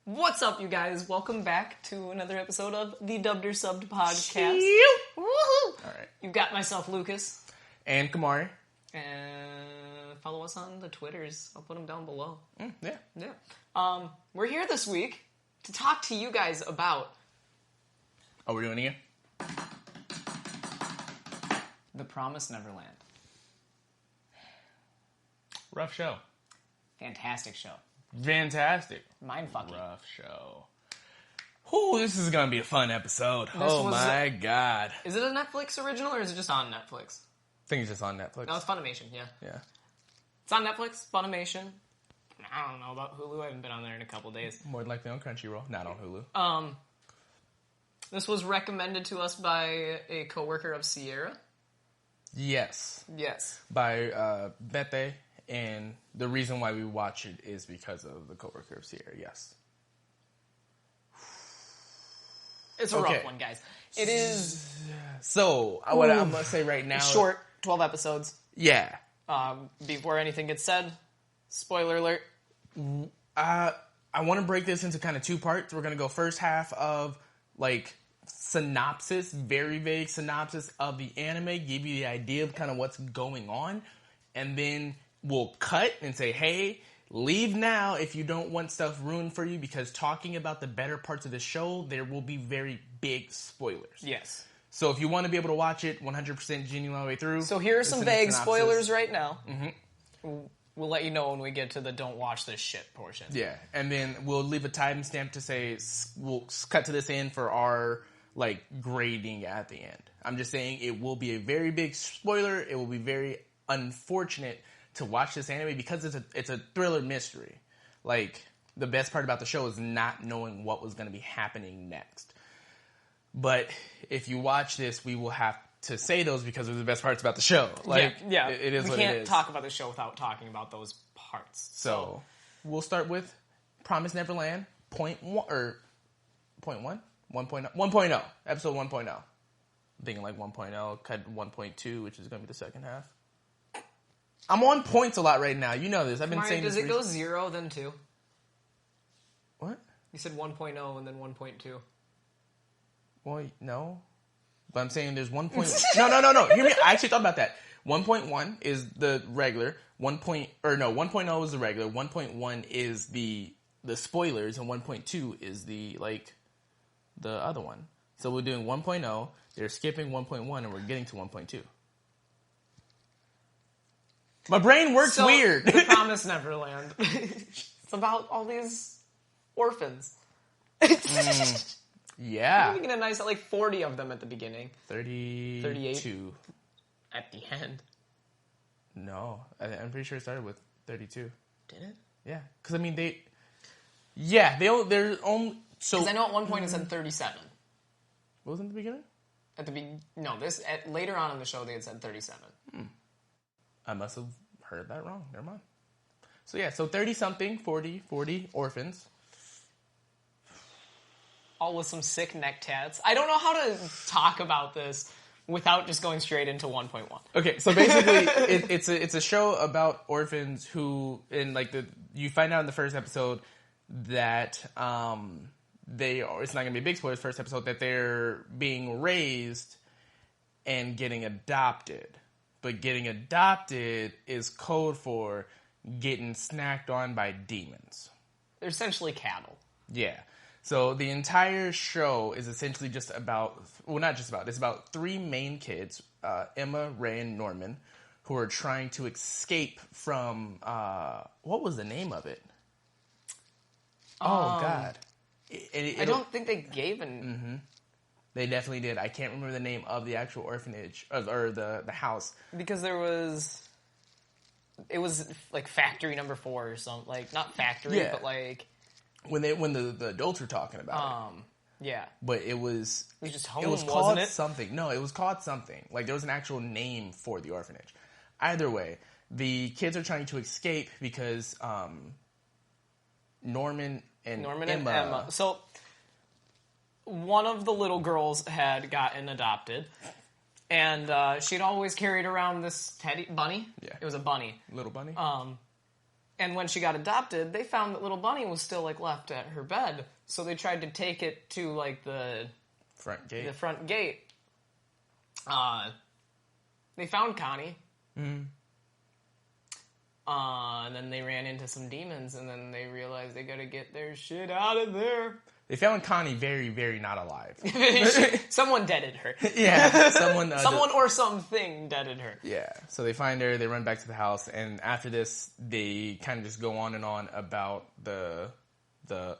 What's up, you guys? Welcome back to another episode of the Dubbed or Subbed podcast. Woohoo! Alright. You got myself, Lucas. And Kamari. And follow us on the Twitters. I'll put them down below. Yeah. We're here this week to talk to you guys about... Oh, we're doing it again? The Promised Neverland. Rough show. Fantastic show. Fantastic. Mindfucking. Rough show. Ooh, this is gonna be a fun episode. My god. Is it a Netflix original or is it just on Netflix? I think it's just on Netflix. No, it's Funimation, yeah. Yeah. It's on Netflix, Funimation. I don't know about Hulu. I haven't been on there in a couple days. More than likely on Crunchyroll, not on Hulu. This was recommended to us by a coworker of Sierra. Yes. Yes. By Bete, and the reason why we watch it is because of the coworker of Sierra, yes. It's a rough one, guys. It is... So, what I'm going to say right now... Short, 12 episodes. Yeah. Before anything gets said, spoiler alert. I want to break this into kind of two parts. We're going to go first half of, synopsis, very vague synopsis of the anime, give you the idea of kind of what's going on, and then we'll cut and say, hey, leave now if you don't want stuff ruined for you, because talking about the better parts of the show, there will be very big spoilers. Yes. So if you want to be able to watch it 100% genuine all the way through... So here are some vague spoilers right now. Mm-hmm. We'll let you know when we get to the don't watch this shit portion. Yeah, and then we'll leave a timestamp to say, we'll cut to this end for our... grading at the end. I'm just saying it will be a very big spoiler. It will be very unfortunate to watch this anime because it's a thriller mystery. The best part about the show is not knowing what was going to be happening next. But if you watch this, we will have to say those because they're the best parts about the show. Yeah. It is what it is. We can't talk about the show without talking about those parts. So we'll start with Promised Neverland, point 1, or point 1? 1.0. Episode 1.0. I'm thinking 1.0, cut 1.2, which is going to be the second half. I'm on points a lot right now. You know this. I've been saying this. Does it go 0, then 2? What? You said 1.0 and then 1.2. Well, no. But I'm saying there's 1. No. Hear me. I actually thought about that. 1.1 is the regular. 1.0 is the regular. 1.1 is the spoilers, and 1.2 is the other one. So we're doing 1.0, they're skipping 1.1, and we're getting to 1.2. My brain works weird. The Promised Neverland. It's about all these orphans. Yeah. We're getting a nice, 40 of them at the beginning. 38. 38? At the end. No. I'm pretty sure it started with 32. Did it? Yeah. Because, they're only... Because I know at one point it said 37. What was in the beginning? Later on in the show they had said 37. I must have heard that wrong. Never mind. So 30-something, 40 orphans. All with some sick neck tats. I don't know how to talk about this without just going straight into 1.1. Okay, so basically it's a show about orphans who, you find out in the first episode that... it's not going to be a big spoiler, first episode, that they're being raised and getting adopted. But getting adopted is code for getting snacked on by demons. They're essentially cattle. Yeah. So the entire show is essentially it's about 3 main kids, Emma, Ray, and Norman, who are trying to escape from, what was the name of it? Oh, God. I don't think they gave an... Mm-hmm. They definitely did. I can't remember the name of the actual orphanage, or the house. Because it was factory number 4 or something. Not factory, but when the adults were talking about it. Yeah. But it was just home, it was wasn't called it? something. No, it was called something. There was an actual name for the orphanage. Either way, the kids are trying to escape because Norman and Emma. So, one of the little girls had gotten adopted, and she'd always carried around this teddy bunny. Yeah. It was a bunny. Little bunny? And when she got adopted, they found that little bunny was still, like, left at her bed. So they tried to take it to, like, the front gate. They found Connie. Mm-hmm. And then they ran into some demons, and then they realized they gotta get their shit out of there. They found Connie very, very not alive. Someone deaded her. Yeah, someone or something deaded her. Yeah, so they find her, they run back to the house, and after this, they kind of just go on and on about the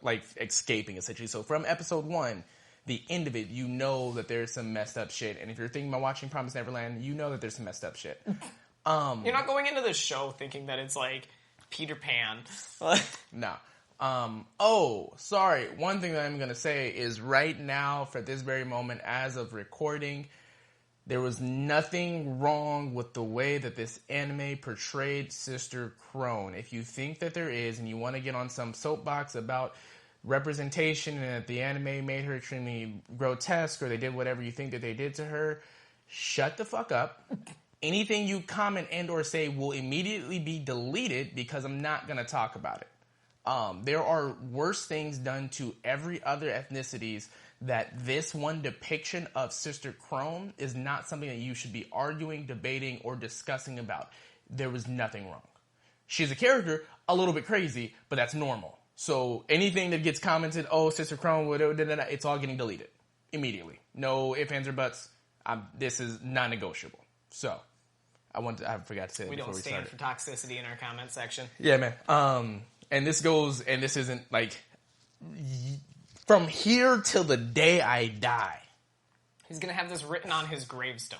like, escaping, essentially. So from episode 1, the end of it, you know that there's some messed up shit, and if you're thinking about watching Promised Neverland, you know that there's some messed up shit. You're not going into this show thinking that it's, like, Peter Pan. No. Oh, sorry. One thing that I'm going to say is right now, for this very moment, as of recording, there was nothing wrong with the way that this anime portrayed Sister Crone. If you think that there is, and you want to get on some soapbox about representation and that the anime made her extremely grotesque, or they did whatever you think that they did to her, shut the fuck up. Anything you comment and or say will immediately be deleted because I'm not going to talk about it. There are worse things done to every other ethnicities that this one depiction of Sister Crone is not something that you should be arguing, debating, or discussing about. There was nothing wrong. She's a character, a little bit crazy, but that's normal. So anything that gets commented, oh, Sister Crone, it's all getting deleted immediately. No ifs, ands, or buts. This is non-negotiable. So, I forgot to say that before we started. We don't stand for toxicity in our comment section. Yeah, man. And this isn't like, from here till the day I die. He's gonna have this written on his gravestone.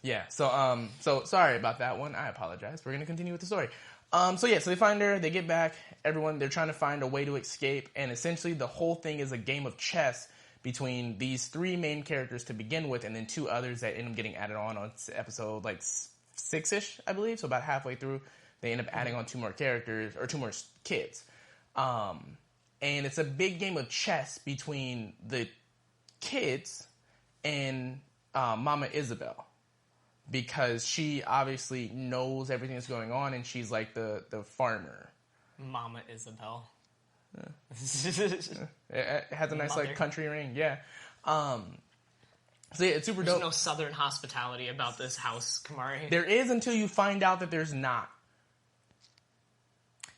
Yeah, so sorry about that one. I apologize. We're gonna continue with the story. So they find her, they get back, they're trying to find a way to escape, and essentially the whole thing is a game of chess between these 3 main characters to begin with, and then 2 others that end up getting added on episode, like, 6-ish, I believe. So about halfway through, they end up adding on 2 more characters, or 2 more kids. And it's a big game of chess between the kids and Mama Isabel. Because she obviously knows everything that's going on, and she's like the farmer. Mama Isabel. It has a nice, like, country ring, yeah. So yeah, it's super dope. There's no southern hospitality about this house, Kamari. There is until you find out that there's not.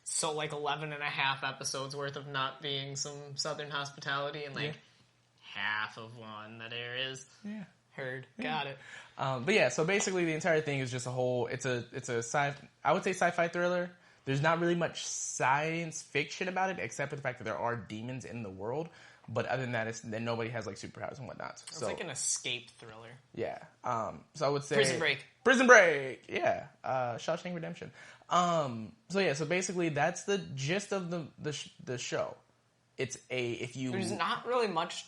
So, like, 11 and a half episodes worth of not being some southern hospitality, and, like, half of one that there is. Yeah. Heard. Got it. But yeah, so basically the entire thing is just a whole, it's a I would say sci-fi thriller. There's not really much science fiction about it, except for the fact that there are demons in the world. But other than that, then nobody has, like, superpowers and whatnot. It's like an escape thriller. Yeah. So I would say... Prison Break! Yeah. Shawshank Redemption. So basically that's the gist of the show. It's There's not really much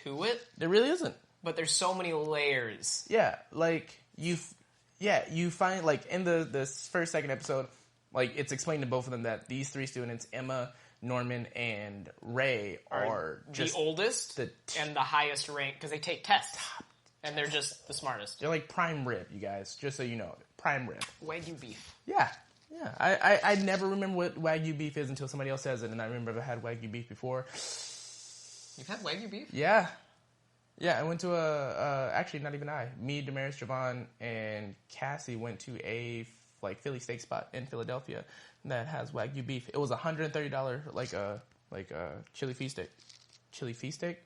to it. There really isn't. But there's so many layers. Yeah, like, you find, like, in the first, second episode, like, it's explained to both of them that these 3 students, Emma, Norman, and Ray, are just the oldest and the highest rank, because they take tests. And they're just the smartest. They're like prime rib, you guys, just so you know. Prime rib. Wagyu beef. Yeah. I never remember what Wagyu beef is until somebody else says it, and I remember I've had Wagyu beef before. You've had Wagyu beef? Yeah. Yeah, I went to actually, not even me, Damaris, Javon, and Cassie went to a, like, Philly steak spot in Philadelphia that has Wagyu beef. It was $130, like a chili feast steak. Philly cheesesteak.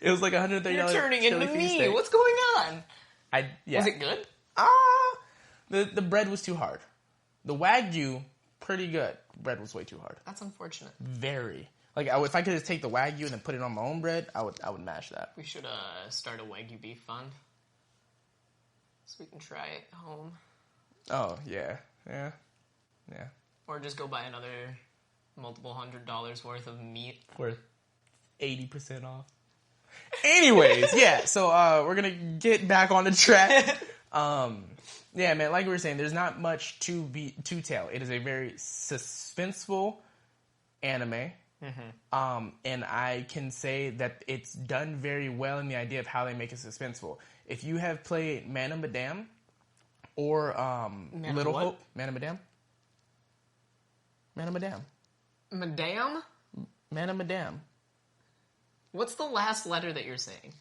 It was like $130. You're turning into me. Steak. What's going on? Yeah. Was it good? The bread was too hard. The Wagyu, pretty good. Bread was way too hard. That's unfortunate. Very. Like, if I could just take the Wagyu and then put it on my own bread, I would mash that. We should start a Wagyu beef fund, so we can try it at home. Oh yeah. Or just go buy another multiple $100s worth of meat. Worth 80% off. Anyways, yeah. So we're gonna get back on the track. Yeah, man. Like we were saying, there's not much to tell. It is a very suspenseful anime. Mm-hmm. And I can say that it's done very well in the idea of how they make it suspenseful. If you have played Man of Madame, Or Man Little of what? Hope, Man of Madame. Man of Madame. Madame? Man of Madame. What's the last letter that you're saying?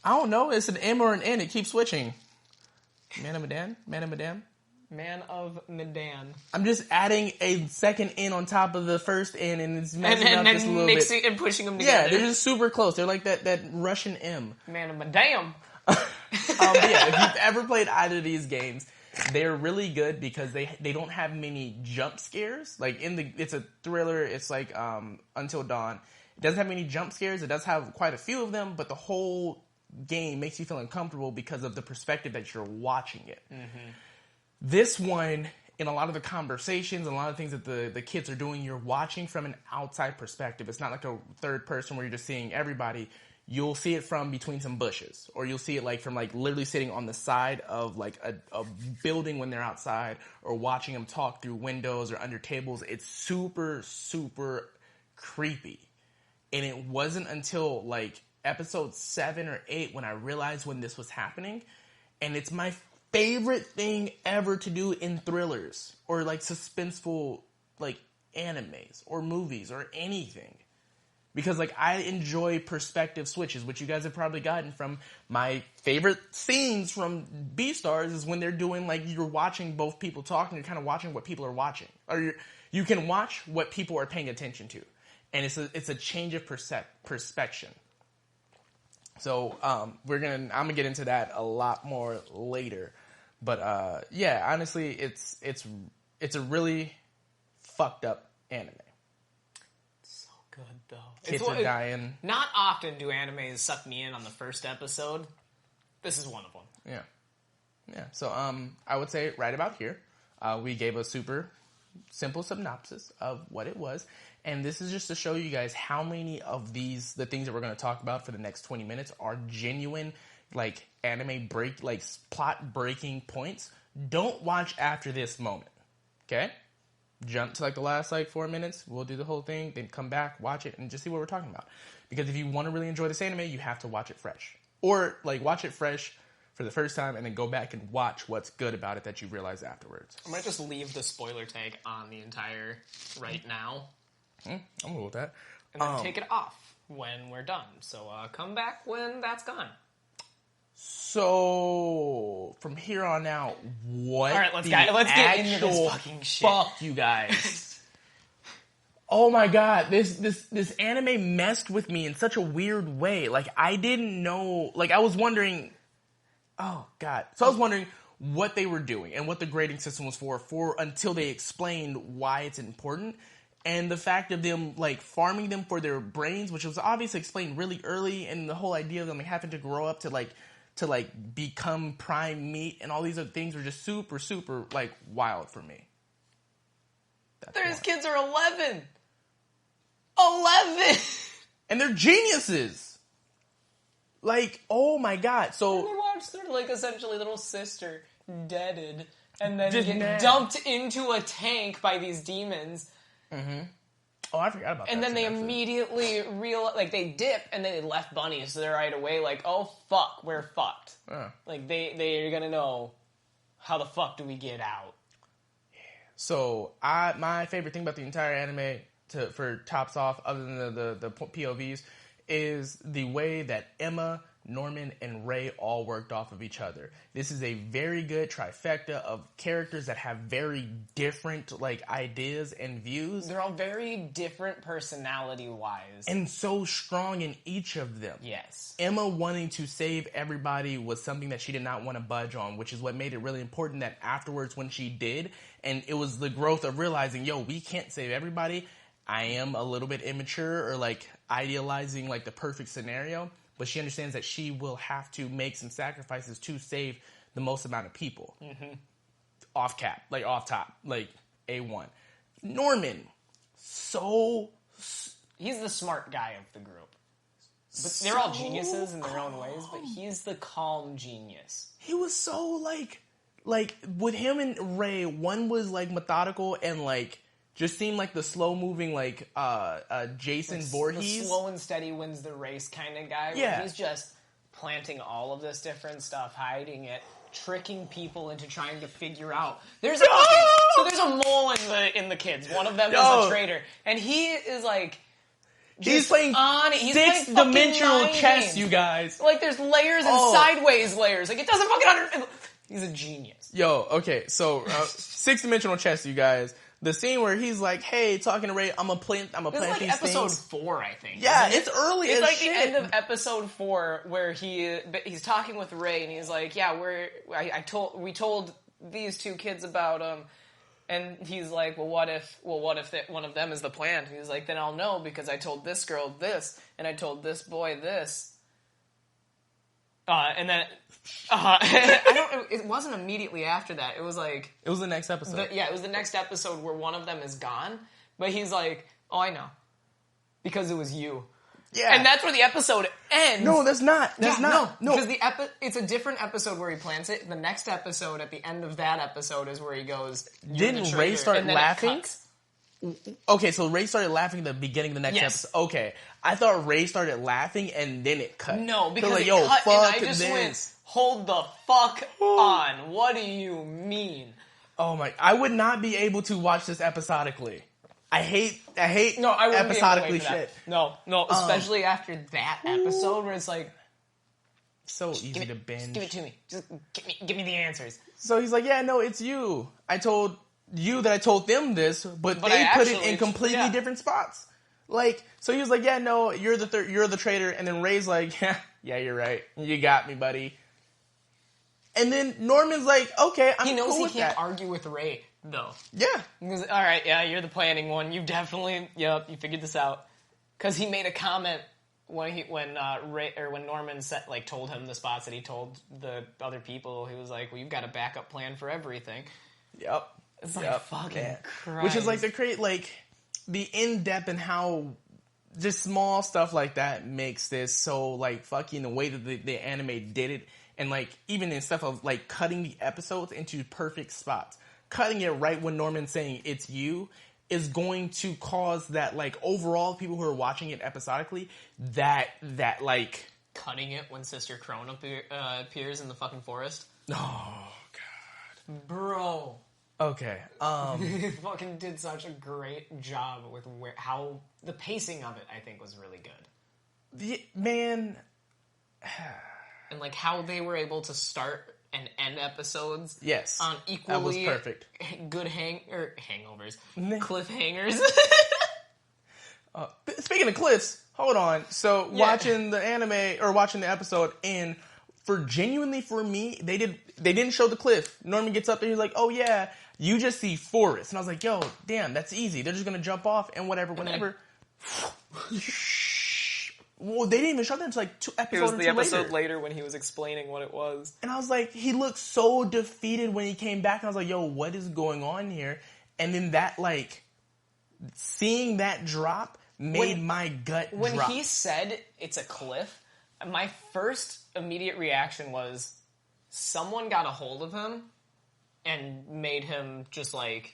I don't know. It's an M or an N. It keeps switching. Man of Madame? Man of Madame? Man of Medan. I'm just adding a second N on top of the first N, and it's messing And up just a then little mixing bit. and pushing them Yeah, together. they're just super close. They're like that Russian M. Man of Madame. But yeah, if you've ever played either of these games, they're really good because they don't have many jump scares. Like it's a thriller. It's like Until Dawn. It doesn't have many jump scares. It does have quite a few of them, but the whole game makes you feel uncomfortable because of the perspective that you're watching it. Mm-hmm. This one, in a lot of the conversations, and a lot of things that the kids are doing, you're watching from an outside perspective. It's not like a third person where you're just seeing everybody. You'll see it from between some bushes, or you'll see it like from like literally sitting on the side of like a building when they're outside, or watching them talk through windows or under tables. It's super, super creepy. And it wasn't until like episode 7 or 8 when I realized when this was happening. And it's my favorite thing ever to do in thrillers or like suspenseful like animes or movies or anything. Because, like, I enjoy perspective switches, which you guys have probably gotten from my favorite scenes from Beastars is when they're doing, like, you're watching both people talk and you're kind of watching what people are watching. Or you can watch what people are paying attention to. And it's a change of perspective. So, I'm going to get into that a lot more later. But, yeah, honestly, it's a really fucked up anime. Good though. Kids are dying. Not often do animes suck me in on the first episode. This is one of them. Yeah. So I would say right about here, we gave a super simple synopsis of what it was, and this is just to show you guys how many of the things that we're going to talk about for the next 20 minutes are genuine, like anime plot breaking points. Don't watch after this moment. Okay. Jump to like the last 4 minutes. We'll do the whole thing, then come back, watch it, and just see what we're talking about. Because if you want to really enjoy this anime, you have to watch it fresh. Or watch it fresh for the first time and then go back and watch what's good about it that you realize afterwards. I might just leave the spoiler tag on the entire right now. I'm cool with that. And then take it off when we're done. So come back when that's gone. So, from here on out, what? All right, let's get into this fucking shit. Fuck you guys. Oh my god, this anime messed with me in such a weird way. Like, I didn't know, I was wondering, oh god. So I was wondering what they were doing and what the grading system was for until they explained why it's important. And the fact of them, farming them for their brains, which was obviously explained really early, and the whole idea of them having to grow up to become prime meat and all these other things were just super, super, wild for me. These kids are 11! 11! And they're geniuses! Oh my god. So and they watch their, essentially little sister deaded and then just get dumped into a tank by these demons. Mm-hmm. Oh, I forgot about that. And then they immediately they dip and then they left Bunny, so they're right away oh fuck, we're fucked. They're gonna know, how the fuck do we get out? So my favorite thing about the entire anime for tops off, other than the POVs, is the way that Emma, Norman, and Ray all worked off of each other. This is a very good trifecta of characters that have very different ideas and views. They're all very different personality-wise. And so strong in each of them. Yes. Emma wanting to save everybody was something that she did not want to budge on, which is what made it really important that afterwards when she did, and it was the growth of realizing, we can't save everybody. I am a little bit immature or idealizing the perfect scenario. But she understands that she will have to make some sacrifices to save the most amount of people. Mm-hmm. Off top, A1. Norman, he's the smart guy of the group. But they're all geniuses in their own ways, but he's the calm genius. He was so, with him and Ray, one was, methodical and, just seemed like the slow-moving, Jason Voorhees. The slow and steady wins the race kind of guy. Yeah. Where he's just planting all of this different stuff, hiding it, tricking people into trying to figure out. There's a mole in the kids. One of them is a traitor, and he is like. He's playing six-dimensional chess, you guys. Like, there's layers and sideways layers. Like, it doesn't fucking He's a genius. Yo, okay, so six-dimensional chess, you guys. The scene where he's like, "Hey, talking to Ray, I'm gonna plant like these episode things." 4, I think. Yeah, it's early. It's as like shit. the end of episode 4 where he's talking with Ray and he's like, "Yeah, we told these two kids about And he's like, well, what if one of them is the plant? He's like, then I'll know because I told this girl this, and I told this boy this. And then, it wasn't immediately after that. It was like... It was the next episode. It was the next episode where one of them is gone, but he's like, oh, I know. Because it was you. Yeah. And that's where the episode ends. No, that's not. No. Because it's a different episode where he plants it. The next episode, at the end of that episode, is where he goes, didn't Ray start laughing? Okay, so Ray started laughing at the beginning of the next episode. Okay. I thought Ray started laughing and then it cut. No, because like, it cut and I just went, hold the fuck on. What do you mean? Oh my, I would not be able to watch this episodically. I hate I episodically shit. No, especially after that episode where it's like so easy to binge. Just give it to me. Just give me the answers. So he's like, yeah, no, it's you. I told you that I told them this, but they put it in completely different spots. Like, so he was like, yeah, no, you're the traitor, and then Ray's like, yeah, you're right. You got me, buddy. And then Norman's like, okay, I'm cool with that. He knows he can't argue with Ray. No. Yeah. He goes, all right, yeah, you're the planning one. You definitely, you figured this out. Because he made a comment when Norman told him the spots that he told the other people. He was like, well, you've got a backup plan for everything. Yep. It's like, fucking Christ. Which is like, to create, like, the in-depth and how just small stuff like that makes this so, like, fucking the way that the anime did it. And, like, even in stuff of, like, cutting the episodes into perfect spots. Cutting it right when Norman's saying it's you is going to cause that, like, overall people who are watching it episodically, that like... Cutting it when Sister Crone appears in the fucking forest. Oh, God. Bro. Okay. He fucking did such a great job with how... The pacing of it, I think, was really good. Man... And, like, how they were able to start... and end episodes on equally that was perfect. Good hangovers. Cliffhangers. Speaking of cliffs, hold on. So watching the anime or watching the episode, and for me, they didn't show the cliff. Norman gets up there, he's like, oh yeah, you just see forest. And I was like, yo, damn, that's easy. They're just gonna jump off and whatever. Well, they didn't even show that until like 2 episodes later. It was the episode later when he was explaining what it was. And I was like, he looked so defeated when he came back. And I was like, yo, what is going on here? And then that, like, seeing that drop made my gut drop. When he said it's a cliff, my first immediate reaction was someone got a hold of him and made him just, like...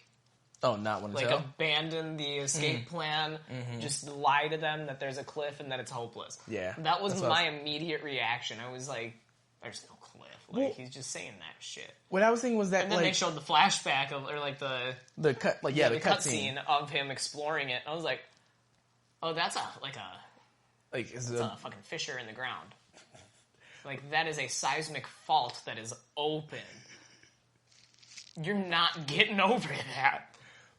Oh, not want to tell? Abandon the escape plan, just lie to them that there's a cliff and that it's hopeless. Yeah. That was my immediate reaction. I was like, there's no cliff. Like, he's just saying that shit. What I was thinking was that, and then they showed the flashback the cut scene of him exploring it. And I was like, oh, that's a fucking fissure in the ground. Like, that is a seismic fault that is open. You're not getting over that.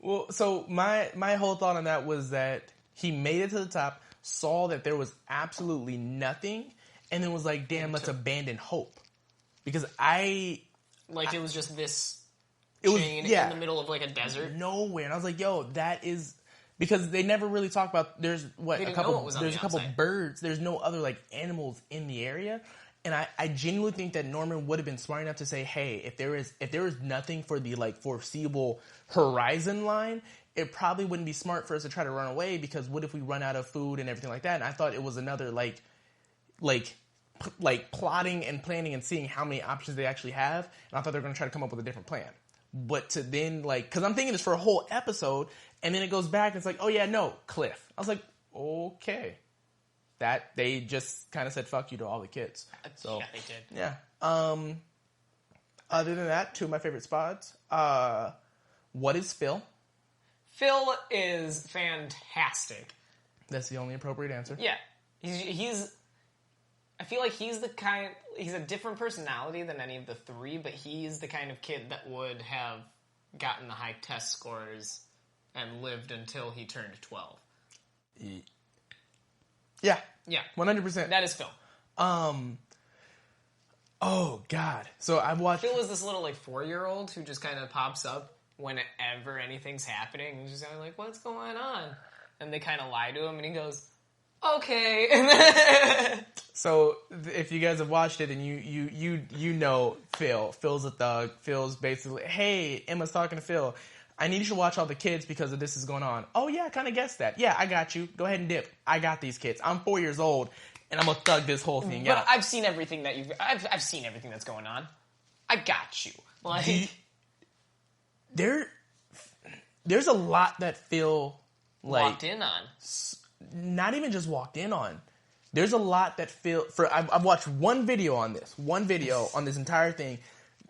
Well, so my whole thought on that was that he made it to the top, saw that there was absolutely nothing, and then was like, damn, let's abandon hope. Because it was just this chain in the middle of, like, a desert. Nowhere. And I was like, yo, that is... Because they never really talk about... There's, a couple birds. There's no other, like, animals in the area. And I genuinely think that Norman would have been smart enough to say, hey, if there is nothing for the, like, foreseeable horizon line, it probably wouldn't be smart for us to try to run away, because what if we run out of food and everything like that? And I thought it was another, like plotting and planning and seeing how many options they actually have. And I thought they were going to try to come up with a different plan. But to then, like, because I'm thinking this for a whole episode, and then it goes back and it's like, oh yeah, no, cliff. I was like, okay. That they just kind of said fuck you to all the kids. So yeah, they did. Yeah. Other than that, two of my favorite spots. What is Phil? Phil is fantastic. That's the only appropriate answer. Yeah. He's I feel like he's a different personality than any of the three, but he's the kind of kid that would have gotten the high test scores and lived until he turned 12. Yeah. Yeah. 100%. That is Phil. Oh, God. So I've watched... Phil is this little, 4-year-old who just kind of pops up whenever anything's happening. He's just kind of like, what's going on? And they kind of lie to him, and he goes, okay. So if you guys have watched it and you know Phil. Phil's a thug. Phil's basically, hey, Emma's talking to Phil. I need you to watch all the kids because of this is going on. Oh, yeah, I kind of guessed that. Yeah, I got you. Go ahead and dip. I got these kids. I'm 4 years old. And I'm gonna thug this whole thing out. But I've seen everything that I've seen everything that's going on. I got you. There's a lot that Phil walked in on. Not even just walked in on. There's a lot that Phil. I've watched one video on this entire thing,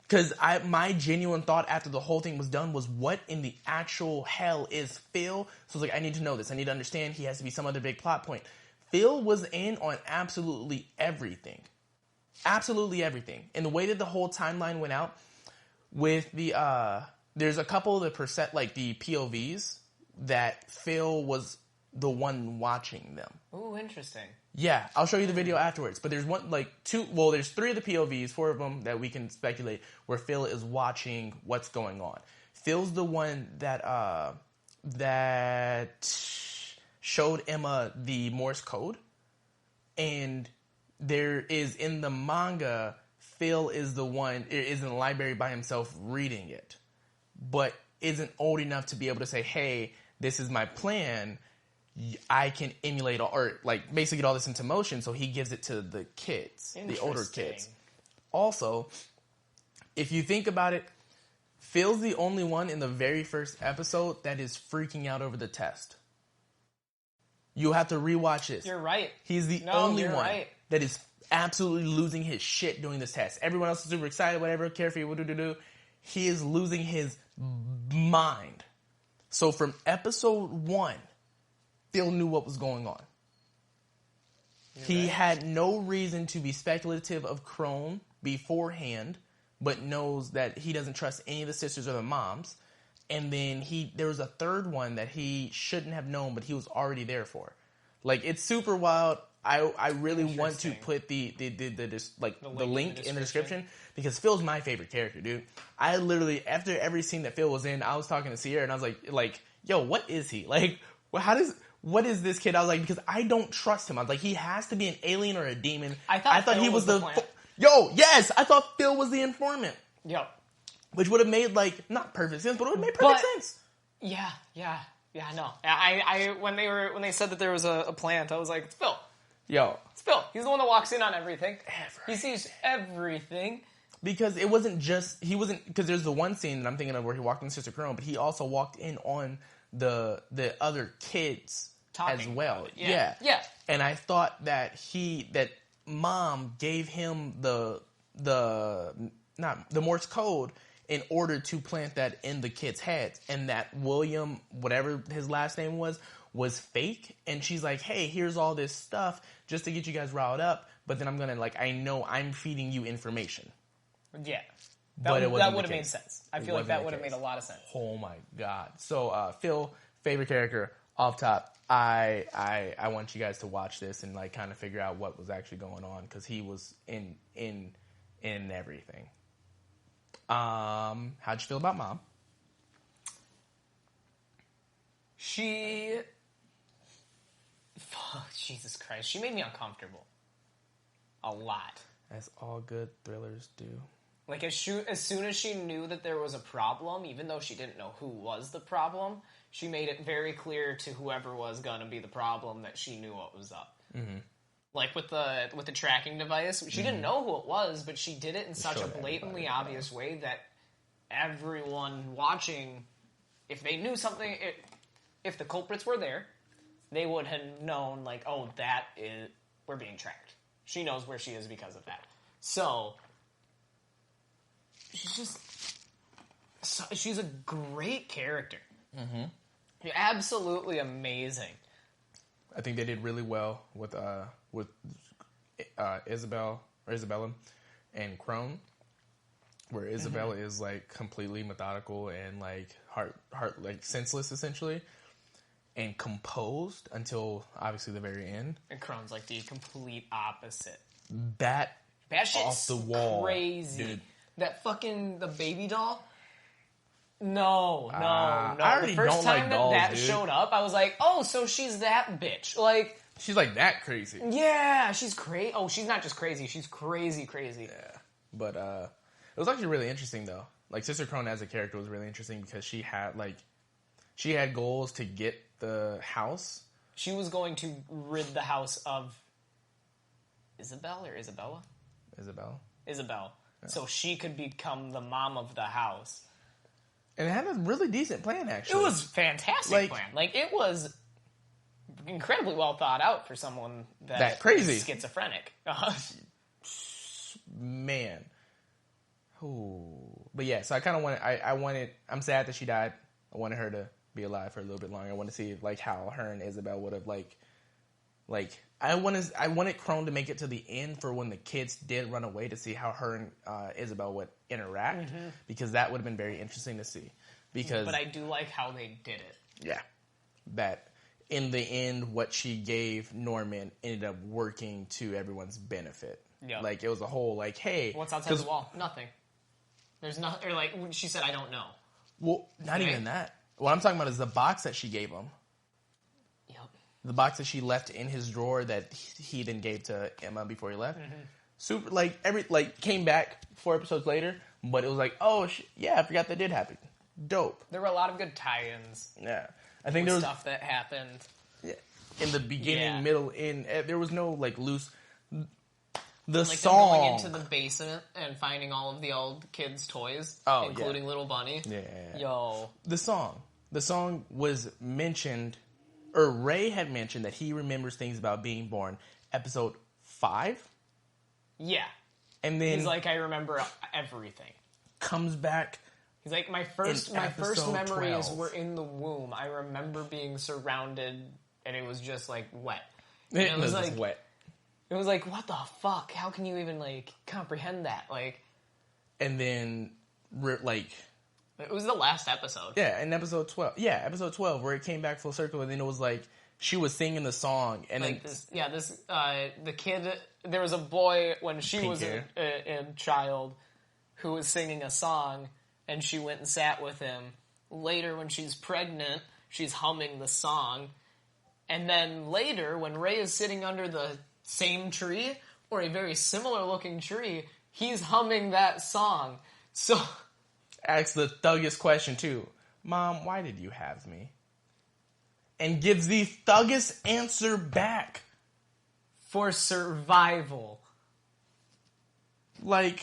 because my genuine thought after the whole thing was done was, what in the actual hell is Phil? So I was like, I need to know this. I need to understand. He has to be some other big plot point. Phil was in on absolutely everything. Absolutely everything. And the way that the whole timeline went out with there's a couple of the the POVs that Phil was the one watching them. Ooh, interesting. Yeah, I'll show you the video afterwards. But there's there's 3 of the POVs, 4 of them that we can speculate, where Phil is watching what's going on. Phil's the one that showed Emma the Morse code, and there is in the manga, Phil is in the library by himself reading it, but isn't old enough to be able to say, hey, this is my plan, I can emulate basically get all this into motion, so he gives it to the kids, the older kids. Also, if you think about it, Phil's the only one in the very first episode that is freaking out over the test. You'll have to rewatch this. You're right. He's the only one that is absolutely losing his shit doing this test. Everyone else is super excited, whatever, carefree, He is losing his mind. So from episode 1, Phil knew what was going on. He had no reason to be speculative of Crone beforehand, but knows that he doesn't trust any of the sisters or the moms. And then there was a third one that he shouldn't have known, but he was already there for. It's super wild. I really want to put the link in the description, because Phil's my favorite character, dude. I literally, after every scene that Phil was in, I was talking to Sierra and I was like, yo, what is he? What is this kid? I was like, because I don't trust him. I was like, he has to be an alien or a demon. I thought he was the I thought Phil was the informant. Yep. Which would have made, not perfect sense, but it would have made perfect sense. Yeah, no. When they said that there was a plant, I was like, it's Phil. Yo. It's Phil. He's the one that walks in on everything. He sees everything. Because because there's the one scene that I'm thinking of where he walked in Sister Crone, but he also walked in on the other kids as well. Yeah. And I thought that Mom gave him the Morse code in order to plant that in the kids' heads, and that William, whatever his last name was fake. And she's like, hey, here's all this stuff just to get you guys riled up, but then I'm gonna I know I'm feeding you information. Yeah. That would have made sense. I feel like that would have made a lot of sense. Oh my God. So Phil, favorite character off top. I want you guys to watch this and kind of figure out what was actually going on, because he was in everything. How'd you feel about Mom? Jesus Christ, she made me uncomfortable. A lot. As all good thrillers do. As soon as she knew that there was a problem, even though she didn't know who was the problem, she made it very clear to whoever was gonna be the problem that she knew what was up. Mm-hmm. With the tracking device, she didn't know who it was, but she did it in such a blatantly obvious way that everyone watching, if they knew something, if the culprits were there, they would have known, we're being tracked. She knows where she is because of that. So, she's just... she's a great character. Mm-hmm. You're absolutely amazing. I think they did really well with Isabella and Crone, where Isabella is like completely methodical and like heart like senseless essentially, and composed until obviously the very end. And Crone's like the complete opposite. That shit's off the wall, crazy. dude. That fucking the baby doll. No. I already The first don't time like dolls, that dude. showed up, I was like, oh, so she's that bitch. Like, she's like that crazy. yeah, she's crazy. Oh, she's not just crazy. She's crazy. Yeah, but it was actually really interesting though. Like Sister Crone as a character was really interesting because she had goals to get the house. She was going to rid the house of Isabel or Isabella? Isabel. Yeah. So she could become the mom of the house. And it had a really decent plan, actually. It was a fantastic plan. Like, it was incredibly well thought out for someone that crazy. is schizophrenic. Man. Ooh. But yeah, so I kind of I'm sad that she died. I wanted her to be alive for a little bit longer. I want to see like how her and Isabel would have like I wanted Crone to make it to the end for when the kids did run away to see how her and Isabel would interact, because that would have been very interesting to see. But I do like how they did it. Yeah, that in the end, what she gave Norman ended up working to everyone's benefit. Yeah, like it was a whole like, hey, what's outside the wall? Nothing. There's nothing. Or like she said, I don't know. Well, not even that. What I'm talking about is the box that she gave him. The box that she left in his drawer that he then gave to Emma before he left. Mm-hmm. Super, came back 4 episodes later, but it was like, oh, yeah, I forgot that did happen. Dope. There were a lot of good tie-ins. Yeah. I think there was stuff that happened. Yeah. In the beginning, middle, end. There was no, loose... The like song. Them going into the basement and finding all of the old kids' toys, including Little Bunny. Yeah. Yo. The song was mentioned... Or Ray had mentioned that he remembers things about being born. Episode 5? Yeah. And then... He's like, I remember everything. Comes back... He's like, my first memories were in the womb. I remember being surrounded, and it was just, wet. It was just wet. It was like, what the fuck? How can you even, comprehend that? And then, It was the last episode. Yeah, in episode 12. Yeah, episode 12, where it came back full circle, and then it was she was singing the song, and the kid, there was a boy when she was a child who was singing a song, and she went and sat with him. Later, when she's pregnant, she's humming the song, and then later, when Ray is sitting under the same tree, or a very similar looking tree, he's humming that song. So... Asks the thuggiest question, too. Mom, why did you have me? And gives the thuggiest answer back. For survival. But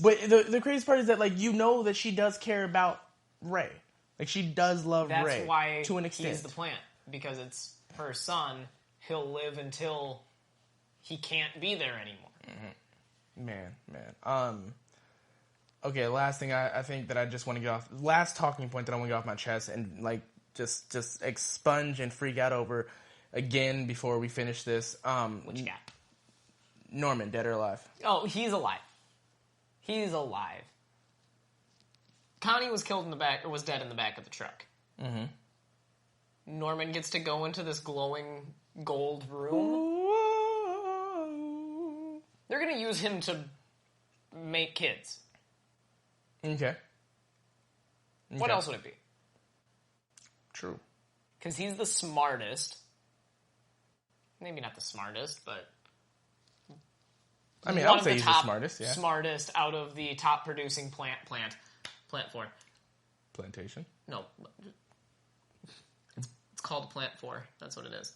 the crazy part is that, you know that she does care about Ray. She does love Ray. That's why to an extent. He's the plant. Because it's her son. He'll live until he can't be there anymore. Mm-hmm. Man. Okay, last thing I think that I just want to get off... Last talking point that I want to get off my chest and, just expunge and freak out over again before we finish this. What you got? Norman, dead or alive? Oh, he's alive. He's alive. Connie was killed in the back... Or was dead in the back of the truck. Mm-hmm. Norman gets to go into this glowing gold room. They're going to use him to make kids. Okay. What else would it be? True. Because he's the smartest. Maybe not the smartest, but... I mean, I would say he's the smartest, yeah. Smartest out of the top producing plant 4. Plantation? No. It's called Plant 4. That's what it is.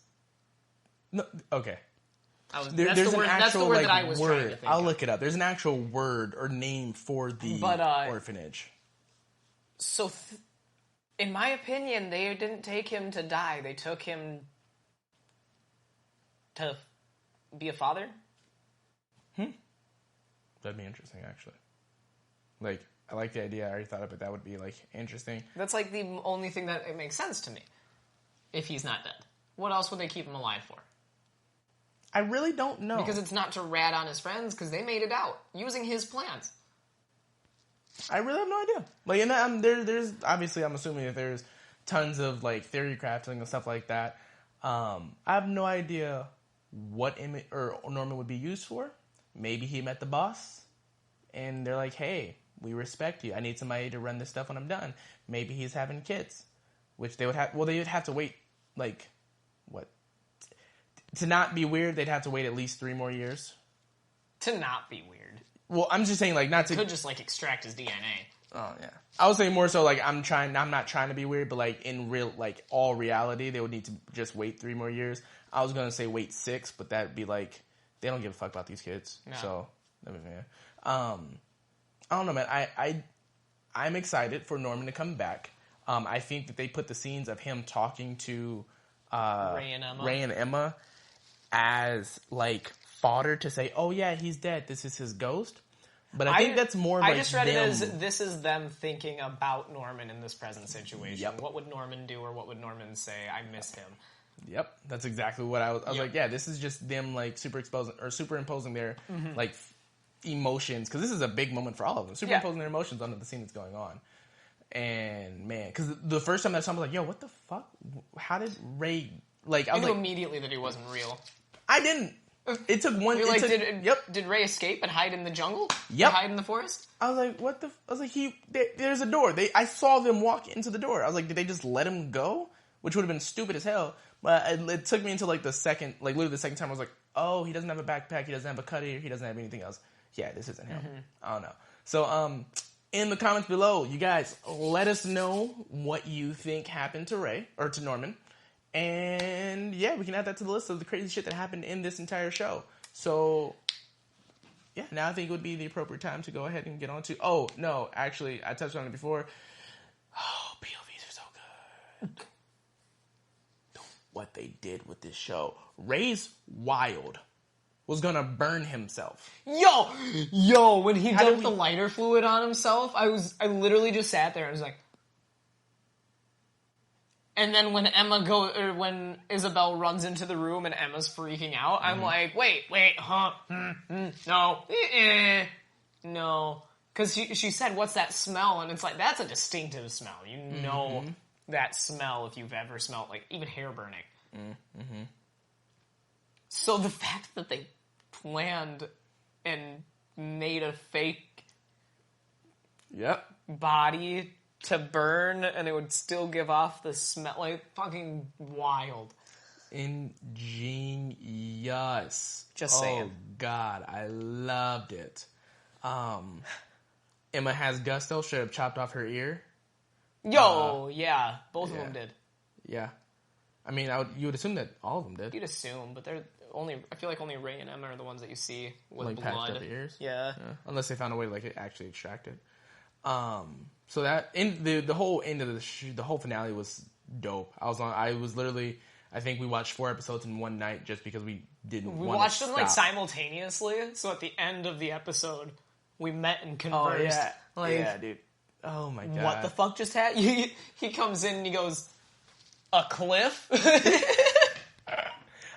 No, okay. That's the word that I was trying to think I'll look it up. There's an actual word or name for the orphanage. So, in my opinion, they didn't take him to die. They took him to be a father. That'd be interesting, actually. Like, I like the idea. I already thought of it. That would be, like, interesting. That's, like, the only thing that it makes sense to me. If he's not dead. What else would they keep him alive for? I really don't know. Because it's not to rat on his friends, because they made it out. Using his plans. I really have no idea. Like, and there's obviously, I'm assuming that there's tons of, like, theory crafting and stuff like that. I have no idea what Norman would be used for. Maybe he met the boss, and they're like, hey, we respect you. I need somebody to run this stuff when I'm done. Maybe he's having kids, which they would have. Well, they would have to wait, like, what? To not be weird, they'd have to wait at least 3 more years. To not be weird. Well, I'm just saying, like, not to. Could just, like, extract his DNA. Oh, yeah. I was saying more so, like, I'm not trying to be weird, but, like, in real, like, all reality, they would need to just wait 3 more years. I was going to say wait 6, but that'd be, like, they don't give a fuck about these kids. No. So, I don't know, man. I'm excited for Norman to come back. I think that they put the scenes of him talking to Ray and Emma as, like, fodder to say, oh, yeah, he's dead. This is his ghost. But I think that's more like I just read it as this is them thinking about Norman in this present situation. Yep. What would Norman do or what would Norman say? I miss him. Yep. That's exactly what I was like, yeah, this is just them like superimposing their like emotions. Because this is a big moment for all of them. Superimposing their emotions onto the scene that's going on. And man, because the first time that I saw him, I was like, yo, what the fuck? How did Ray, like, I was like, immediately that he wasn't real. I didn't. It took one. You're like, did Ray escape and hide in the jungle? Yep. Or hide in the forest? I was like, what the? I was like, there's a door. I saw them walk into the door. I was like, did they just let him go? Which would have been stupid as hell. But it took me until like the second, like literally the second time, I was like, oh, he doesn't have a backpack. He doesn't have a cutter. He doesn't have anything else. Yeah, this isn't him. I don't know. So, in the comments below, you guys let us know what you think happened to Ray or to Norman. And yeah, we can add that to the list of the crazy shit that happened in this entire show. So yeah, now I think it would be the appropriate time to go ahead and get on to. Oh no, actually, I touched on it before. Oh, POVs are so good. What they did with this show, Ray's wild was gonna burn himself. Yo, when he dumped the lighter fluid on himself, I literally just sat there and was like. And then when when Isabel runs into the room and Emma's freaking out, I'm like, wait, huh? No. Because she said, what's that smell? And it's like, that's a distinctive smell. You know that smell if you've ever smelled, like, even hair burning. So the fact that they planned and made a fake body to burn, and it would still give off the smell, like, fucking wild. Ingenious. Just saying. Oh, God, I loved it. Emma has gusto, should have chopped off her ear. Yeah, both of them did. Yeah. I mean, you would assume that all of them did. You'd assume, but I feel like only Ray and Emma are the ones that you see with like blood. patched up the ears? Yeah. Unless they found a way to, like, actually extract it. So that in the whole end of the whole finale was dope. I was literally, I think we watched 4 episodes in one night just because we didn't. We watched them like simultaneously. So at the end of the episode, we met and conversed. Oh yeah, dude. Oh my god. What the fuck just happened? He comes in and he goes, a cliff.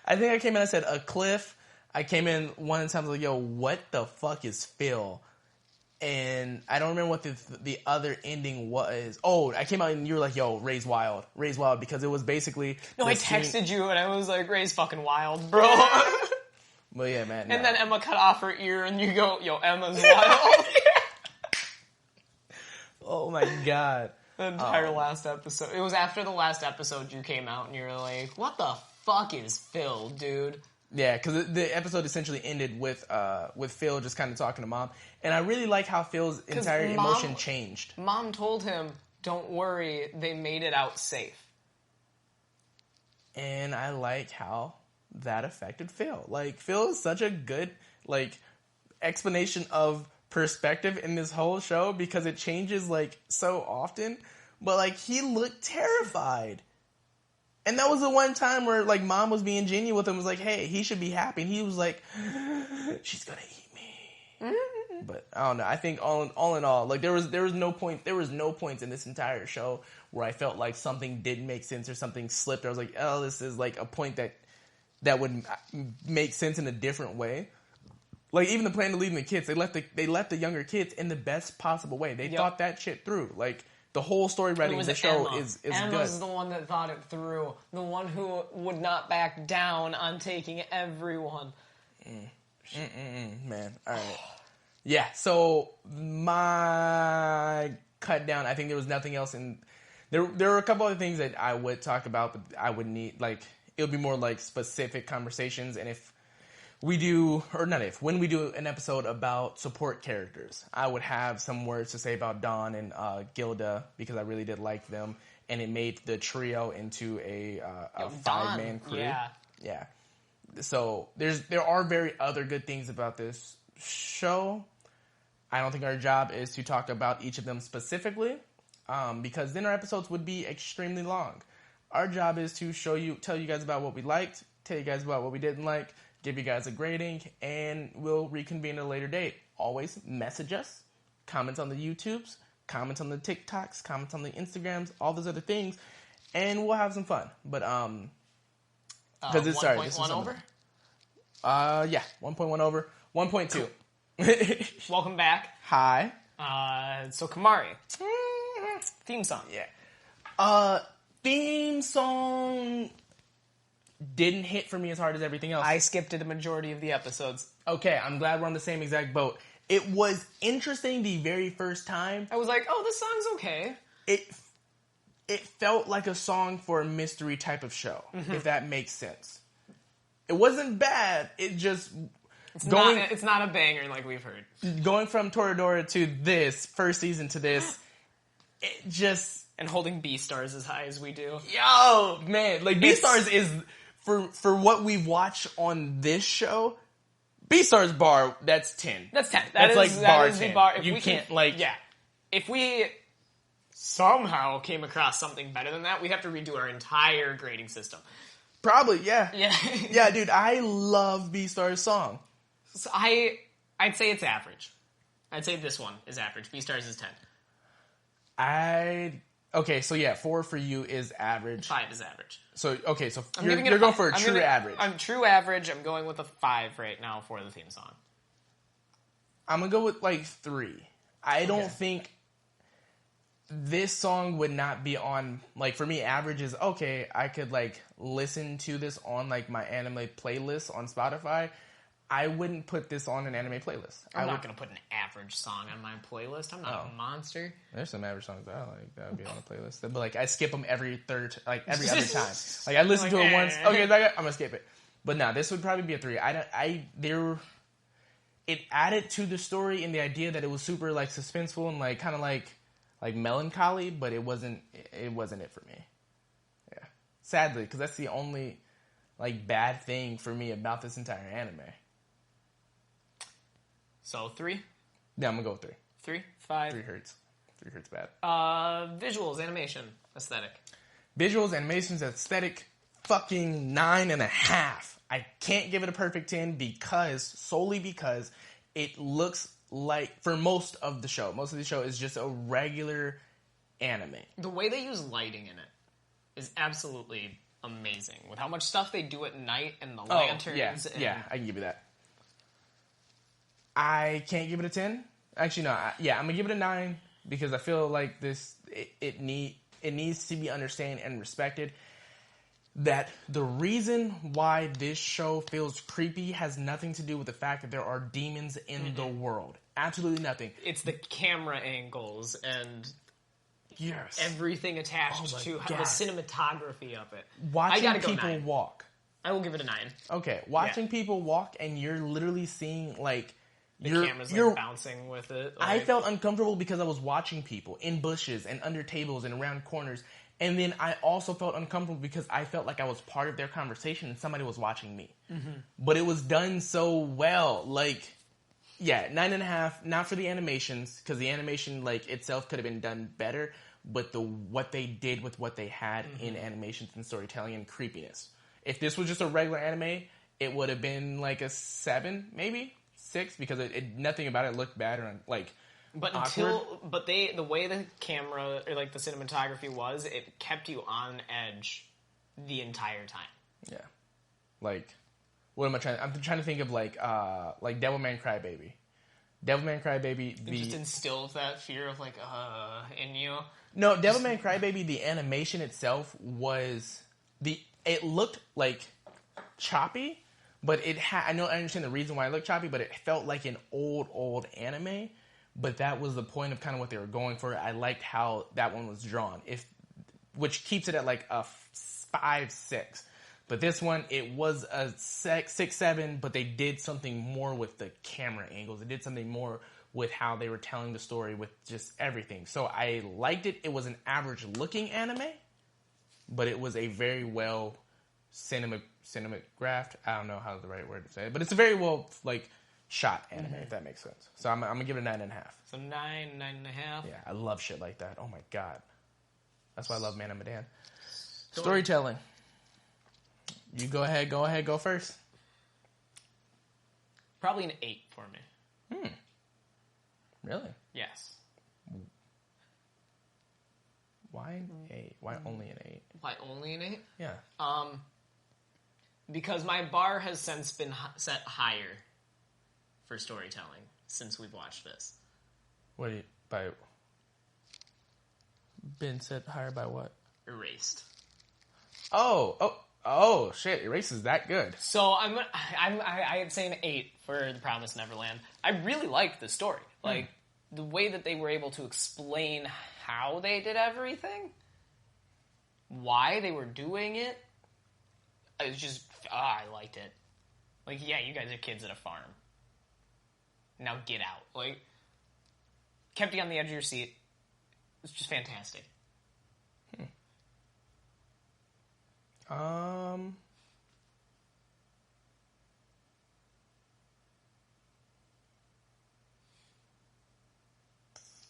I think I came in and I said a cliff. I came in one time and was like, yo, what the fuck is Phil? And I don't remember what the other ending was. Oh, I came out and you were like, yo, Ray's wild. Ray's wild, because it was basically... No, I texted you and I was like, Ray's fucking wild, bro. But yeah, man. And then Emma cut off her ear and you go, yo, Emma's wild. Oh my god. The entire last episode. It was after the last episode you came out and you were like, what the fuck is Phil, dude? Yeah, because the episode essentially ended with Phil just kind of talking to Mom. And I really like how Phil's entire emotion changed. Mom told him, don't worry, they made it out safe. And I like how that affected Phil. Like, Phil is such a good, like, explanation of perspective in this whole show because it changes, like, so often. But, like, he looked terrified. And that was the one time where, like, Mom was being genuine with him, was like, hey, he should be happy. And he was like, she's gonna eat me. But I don't know. I think all in all, like there was no points in this entire show where I felt like something didn't make sense or something slipped. I was like, oh, this is like a point that would make sense in a different way. Like even the plan to leave the kids, they left the younger kids in the best possible way. They thought that shit through. Like the whole story writing of the show is Emma's good. Emma's the one that thought it through. The one who would not back down on taking everyone. Man, all right. Yeah, so my cut down, I think there was nothing else in... There were a couple other things that I would talk about, but I would need, like... It would be more like specific conversations, and when we do an episode about support characters, I would have some words to say about Dawn and Gilda, because I really did like them, and it made the trio into a 5-man crew. Yeah. So there are very other good things about this show. I don't think our job is to talk about each of them specifically, because then our episodes would be extremely long. Our job is to tell you guys about what we liked, tell you guys about what we didn't like, give you guys a grading, and we'll reconvene at a later date. Always message us, comment on the YouTubes, comment on the TikToks, comment on the Instagrams, all those other things, and we'll have some fun. But because it's sorry, this is 1.1 over. Yeah, 1.1 over, 1.2. Welcome back. Hi. So Kamari, theme song. Yeah. Theme song didn't hit for me as hard as everything else. I skipped it a majority of the episodes. Okay, I'm glad we're on the same exact boat. It was interesting the very first time. I was like, oh, this song's okay. It felt like a song for a mystery type of show, if that makes sense. It wasn't bad. It just... It's not a banger like we've heard. Going from Toradora to this, first season to this, it just... And holding B-Stars as high as we do. Yo, man. Like, B-Stars is... For what we've watched on this show, B-Stars bar, that's 10. That's 10. That's like bar 10. The bar. If you we can't, like... Yeah. If we somehow came across something better than that, we'd have to redo our entire grading system. Probably, yeah. Yeah. Yeah, dude, I love B-Stars' song. So I'd say it's average. I'd say this one is average. B-Stars is 10. Okay, so yeah, 4 for you is average. 5 is average. So, okay, so you're going for a true average. I'm true average. I'm going with a 5 right now for the theme song. I'm going to go with like 3. I don't think this song would not be on, like, for me, average is, okay, I could, like, listen to this on, like, my anime playlist on Spotify. I wouldn't put this on an anime playlist. I'm not going to put an average song on my playlist. I'm not a monster. There's some average songs that I like that would be on a playlist. But like I skip them every other time. Like I listen to it once. Okay, I'm gonna skip it. But no, this would probably be a 3. It added to the story in the idea that it was super like suspenseful and like kind of like melancholy, but it wasn't it for me. Yeah, sadly, because that's the only like bad thing for me about this entire anime. So 3? Yeah, I'm gonna go with 3. 3? 5? 3 hurts. 3 hurts bad. Visuals, animation, aesthetic. Visuals, animations, aesthetic, fucking 9.5. I can't give it a perfect 10 solely because it looks like, for most of the show is just a regular anime. The way they use lighting in it is absolutely amazing. With how much stuff they do at night and the lanterns. Yeah, I can give you that. I can't give it a 10. Actually, no. I'm going to give it a 9 because I feel like it needs to be understood and respected that the reason why this show feels creepy has nothing to do with the fact that there are demons in the world. Absolutely nothing. It's the camera angles and yes, everything attached to the cinematography of it. Watching people walk. I will give it a 9. Okay, watching people walk and you're literally seeing like the camera's like bouncing with it. Like... I felt uncomfortable because I was watching people in bushes and under tables and around corners. And then I also felt uncomfortable because I felt like I was part of their conversation and somebody was watching me. Mm-hmm. But it was done so well. Like, yeah, 9.5. Not for the animations, because the animation like itself could have been done better. But what they did with what they had in animations and storytelling and creepiness. If this was just a regular anime, it would have been like a 7, maybe 6 because nothing about it looked bad or like But awkward. the way the camera or like the cinematography was, it kept you on edge the entire time. Yeah. Like, what am I trying? I'm trying to think of like Devilman Crybaby. Devilman Crybaby. It just instills that fear of like in you. No, Devilman Crybaby. The animation itself was it looked like choppy, but I understand the reason why it looked choppy, but it felt like an old anime. But that was the point of kind of what they were going for. I liked how that one was drawn, which keeps it at like a 5-6. But this one, it was a 6-7, but they did something more with the camera angles. They did something more with how they were telling the story with just everything. So I liked it. It was an average-looking anime, but it was a very well cinematographed. I don't know how the right word to say it, but it's a very well shot anime, if that makes sense. So I'm gonna give it a 9.5. So 9.5. Yeah, I love shit like that. Oh my god, that's why I love Man and Medan. Storytelling. You go ahead, go first. Probably an 8 for me. Really? Yes. Why an 8? Why only an 8? Why only an 8? Yeah. Because my bar has since been set higher for storytelling since we've watched this. What do you been set higher by what? Erased. Oh shit! Erased is that good? So I'd say an 8 for The Promised Neverland. I really liked the story, like the way that they were able to explain how they did everything, why they were doing it. It was just I liked it. Like, yeah, you guys are kids at a farm. Now get out. Like, kept you on the edge of your seat. It was just fantastic.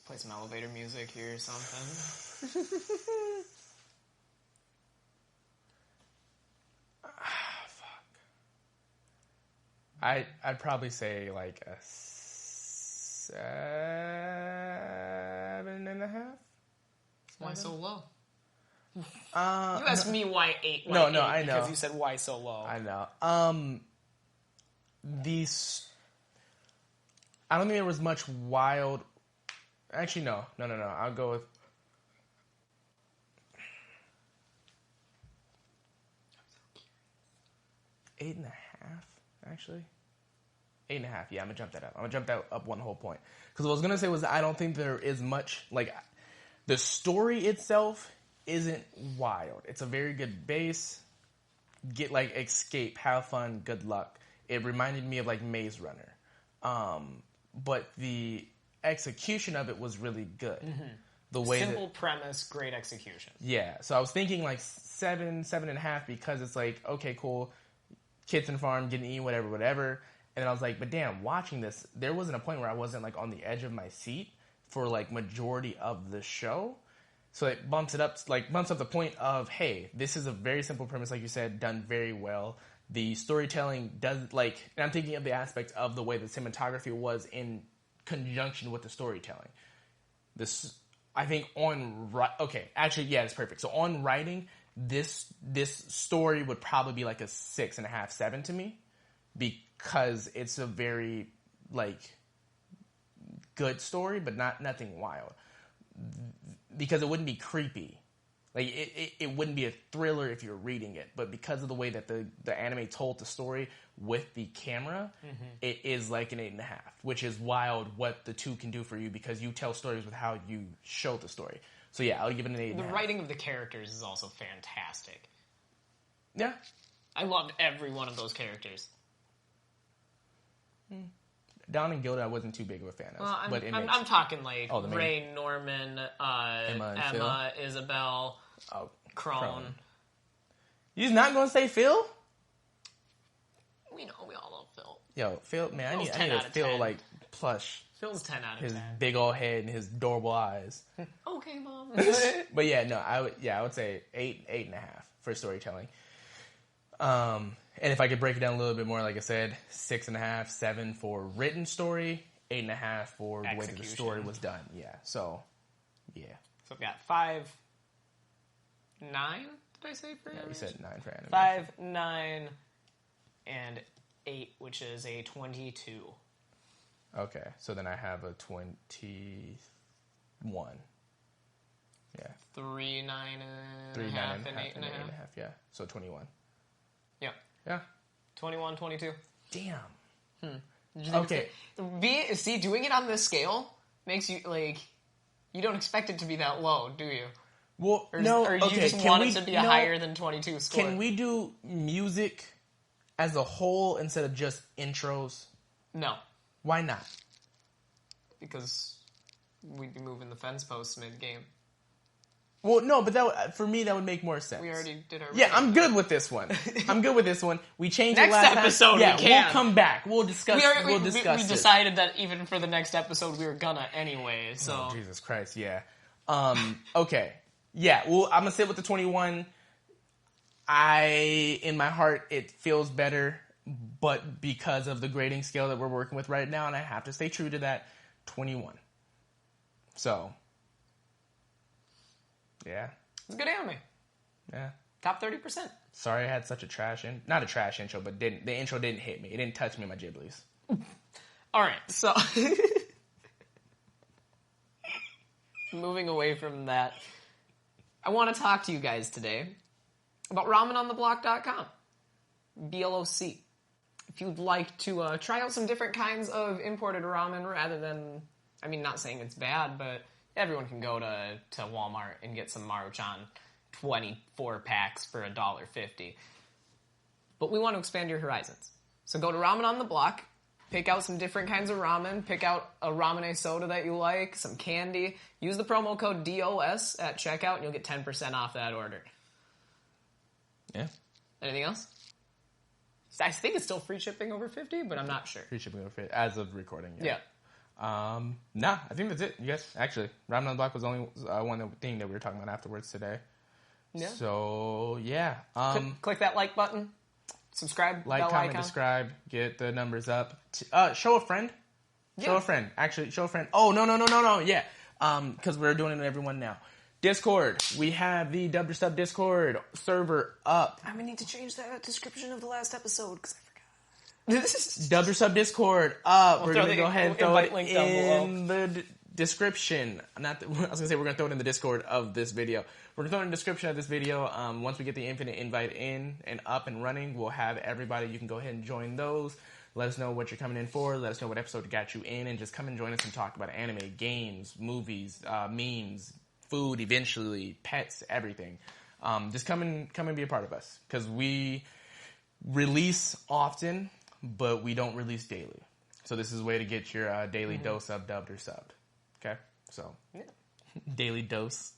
Play some elevator music here or something. Fuck. I'd probably say like a 7.5. Why so low? You asked me why 8. No, I know. Because you said why so low. I know. I don't think there was much wild. Actually, no. I'll go with 8.5. Actually, 8.5. Yeah, I'm gonna jump that up. I'm gonna jump that up one whole point because what I was gonna say was I don't think there is much the story itself isn't wild. It's a very good base. Get escape, have fun, good luck. It reminded me of Maze Runner, but the execution of it was really good. The way simple premise, great execution. Yeah, so I was thinking 7.5 because it's okay, cool, kids and farm getting eaten, whatever. And then I was like, but damn, watching this, there wasn't a point where I wasn't on the edge of my seat for majority of the show. So it bumps up the point of, hey, this is a very simple premise, like you said, done very well. The storytelling does and I'm thinking of the aspect of the way the cinematography was in conjunction with the storytelling. This, I think it's perfect. So on writing, this story would probably be a 6.5, 7 to me, because it's a very good story, but nothing wild. Because it wouldn't be creepy. It wouldn't be a thriller if you're reading it, but because of the way that the anime told the story with the camera, it is an 8.5, which is wild what the two can do for you because you tell stories with how you show the story. So yeah, I'll give it an 8.5. The writing of the characters is also fantastic. Yeah. I loved every one of those characters. Dawn and Gilda I wasn't too big of a fan of. Well, but I'm talking Ray, Norman, Emma, Isabel, Crone. You just not gonna say Phil? We know we all love Phil. Yo, Phil, man, I need a Phil 10. plush. Phil's 10 out of his 10. His big old head and his adorable eyes. Okay, Mom. But yeah, no, I would say 8.5 for storytelling. And if I could break it down a little bit more, like I said, 6.5, 7 for written story, 8.5 for the way that the story was done. Yeah. So, yeah. So I've got 5, 9. Did I say for Yeah, we said 9 for animation. 5, 9, and 8, which is a 22. Okay, so then I have a 21. Yeah. 3, 9 3, and a 9 half, and and 8 and a half. Yeah. So 21. Yeah. Yeah. 21, 22. Damn. Okay. See, doing it on this scale makes you, like, you don't expect it to be that low, do you? Well, Or, no. or you okay, just want it to be a higher than 22 score. Can we do music as a whole instead of just intros? No. Why not? Because we'd be moving the fence posts mid-game. Well, no, but for me that would make more sense. We already did our... Yeah, I'm good with this one. We changed next it last episode time. Yeah, we can. We'll come back. We'll discuss We this. decided that even for the next episode we were gonna anyway, so... Oh, Jesus Christ, yeah. Okay. Yeah, well, I'm going to sit with the 21. In my heart, it feels better, but because of the grading scale that we're working with right now, and I have to stay true to that, 21. So, yeah. It's a good anime. Yeah. Top 30%. Sorry I had such a not a trash intro, but the intro didn't hit me. It didn't touch me in my giblies. Alright, so... moving away from that, I want to talk to you guys today about ramenontheblock.com. BLOC. If you'd like to try out some different kinds of imported ramen rather than, I mean, not saying it's bad, but everyone can go to Walmart and get some Maruchan 24 packs for $1.50. But we want to expand your horizons. So go to Ramen on the Block, pick out some different kinds of ramen, pick out a ramune soda that you like, some candy, use the promo code DOS at checkout and you'll get 10% off that order. Yeah. Anything else? I think it's still free shipping over 50, but I'm not sure. Free shipping over 50, as of recording, Yeah. Nah, I think that's it. You guys, actually, Ramen on the Block was the only one thing that we were talking about afterwards today. Yeah. So, yeah. Click that like button. Subscribe. Like, bell comment, icon. subscribe. Get the numbers up. Show a friend. Show Yeah. a friend. Actually, show a friend. Oh, no. Yeah. Because we're doing it to everyone now. Discord. We have the Dubder Discord server up. I'm going to need to change that description of the last episode because I forgot. Dubder Discord up. We're going to go ahead and throw it link down in the description. I was going to say we're going to throw it in the Discord of this video. We're going to throw it in the description of this video. Once we get the Infinite Invite in and up and running, we'll have everybody. You can go ahead and join those. Let us know what you're coming in for. Let us know what episode got you in. And just come and join us and talk about anime, games, movies, memes, food, eventually, pets, everything. Just come and be a part of us. Because we release often, but we don't release daily. So this is a way to get your daily dose of dubbed or subbed. Okay? So, Yeah. daily dose.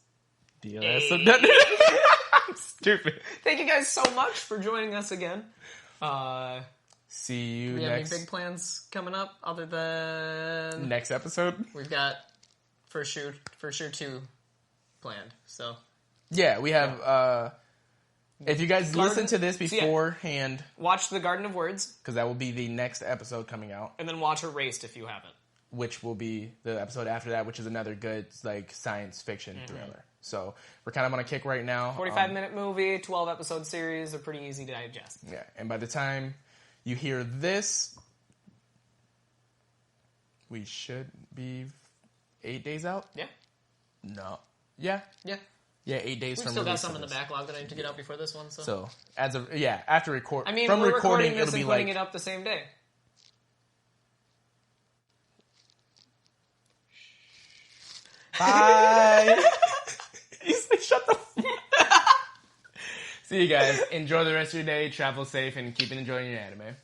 DOS Hey. of dubbed. Stupid. Thank you guys so much for joining us again. See you Do we have any next big plans coming up other than next episode. we've got for sure 2 planned. So Yeah, we have. If you guys listen to this yeah. beforehand, watch the Garden of Words because that will be the next episode coming out, and then watch Erased if you haven't. which will be the episode after that, which is another good like science fiction thriller. So we're kind of on a kick right now. 45-minute movie, 12-episode series. They're pretty easy to digest. Yeah, and by the time you hear this, we should be 8 days out. Yeah. No. Yeah. Yeah. Yeah, 8 days We've from still got release some of in the this. backlog that I need to get out before this one. So as of after record. I mean, from we're recording, this it'll and be putting like it up the same day. bye. He's like, shut the. See you guys. Enjoy the rest of your day. Travel safe and keep enjoying your anime.